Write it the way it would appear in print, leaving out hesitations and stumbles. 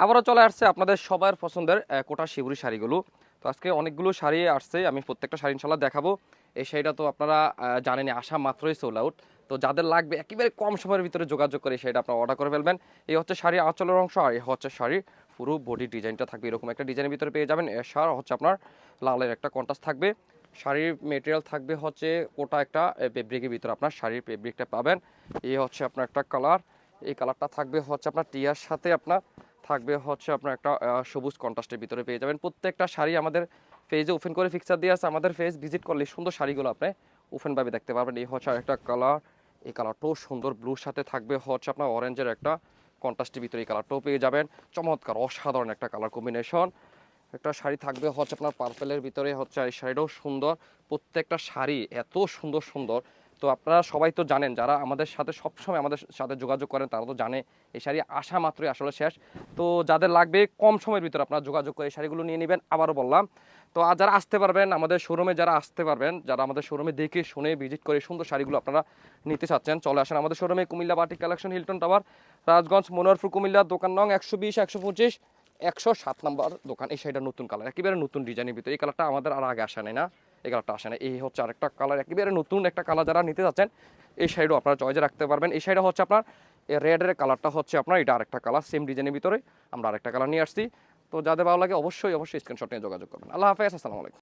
আবারও চলে আসছে আপনাদের সবার পছন্দের কোটা শিবুরি শাড়িগুলো। তো আজকে অনেকগুলো শাড়ি আসছে, আমি প্রত্যেকটা শাড়ি ইনশাল্লাহ দেখাবো। এই শাড়িটা তো আপনারা জানেনই, আসা মাত্রই সোল্ড আউট। তো যাদের লাগবে একেবারে কম সময়ের ভিতরে যোগাযোগ করে শাড়িটা আপনারা অর্ডার করে ফেলবেন। এই হচ্ছে শাড়ি আঁচলের অংশ, আর এই হচ্ছে শাড়ি পুরো বডি ডিজাইনটা থাকবে এরকম একটা ডিজাইনের ভিতরে পেয়ে যাবেন। এছাড়া হচ্ছে আপনার লালের একটা কন্ট্রাস্ট থাকবে। শাড়ির মেটেরিয়াল থাকবে হচ্ছে কোটা একটা ফেব্রিকের ভিতরে আপনার শাড়ির ফেব্রিকটা পাবেন। এই হচ্ছে আপনার একটা কালার, এই কালারটা থাকবে হচ্ছে আপনার টিয়ার সাথে আপনার থাকবে হচ্ছে আপনার একটা সবুজ কন্ট্রাস্টের ভিতরে পেয়ে যাবেন। প্রত্যেকটা শাড়ি আমাদের পেজে ওপেন করে ফিক্সার দিয়ে আছে, আমাদের পেজ ভিজিট করলে সুন্দর শাড়িগুলো আপনি ওপেনভাবে দেখতে পারবেন। এই হচ্ছে একটা কালার, এই কালারটাও সুন্দর, ব্লুর সাথে থাকবে হচ্ছে আপনার অরেঞ্জের একটা কন্ট্রাস্টের ভিতরে এই কালারটাও পেয়ে যাবেন। চমৎকার অসাধারণ একটা কালার কম্বিনেশন। একটা শাড়ি থাকবে হচ্ছে আপনার পার্পেলের ভিতরে, হচ্ছে এই শাড়িটাও সুন্দর। প্রত্যেকটা শাড়ি এত সুন্দর সুন্দর। তো আপনারা সবাই তো জানেন, যারা আমাদের সাথে সবসময় আমাদের সাথে যোগাযোগ করেন তারা তো জানে এই শাড়ি আসা মাত্রই আসলে শেষ। তো যাদের লাগবে কম সময়ের ভিতরে আপনারা যোগাযোগ করে এই শাড়িগুলো নিয়ে নেবেন, আবারও বললাম। তো আর যারা আসতে পারবেন আমাদের শোরুমে, যারা আসতে পারবেন, যারা আমাদের শোরুমে দেখে শুনে ভিজিট করে সুন্দর শাড়িগুলো আপনারা নিতে চাচ্ছেন, চলে আসেন আমাদের শোরুমে। Comilla batik collection, Hilton tower, Rajganj, Manoharpur, Comilla. দোকান নং 120, 125, 107 নম্বর দোকান। এই শাড়িটা নতুন কালার, একেবারে নতুন ডিজাইনের ভিতরে। এই কালারটা আমাদের আর আগে আসে নাই না, এই কালারটা আসে না। এই হচ্ছে আরেকটা কালার, একেবারে নতুন একটা কালার। যারা নিতে যাচ্ছেন এই শাড়িটাও আপনারা চয়েসে রাখতে পারবেন। এই শাড়িটা হচ্ছে আপনার রেডের কালারটা হচ্ছে আপনার, এটা আরেকটা কালার, সেম ডিজাইনের ভিতরে আমরা আরেকটা কালার নিয়ে আসছি। তো যাদের ভালো লাগে অবশ্যই অবশ্যই স্ক্রিনশট নিয়ে যোগাযোগ করবেন। আল্লাহ হাফেজ, আসসালামু আলাইকুম।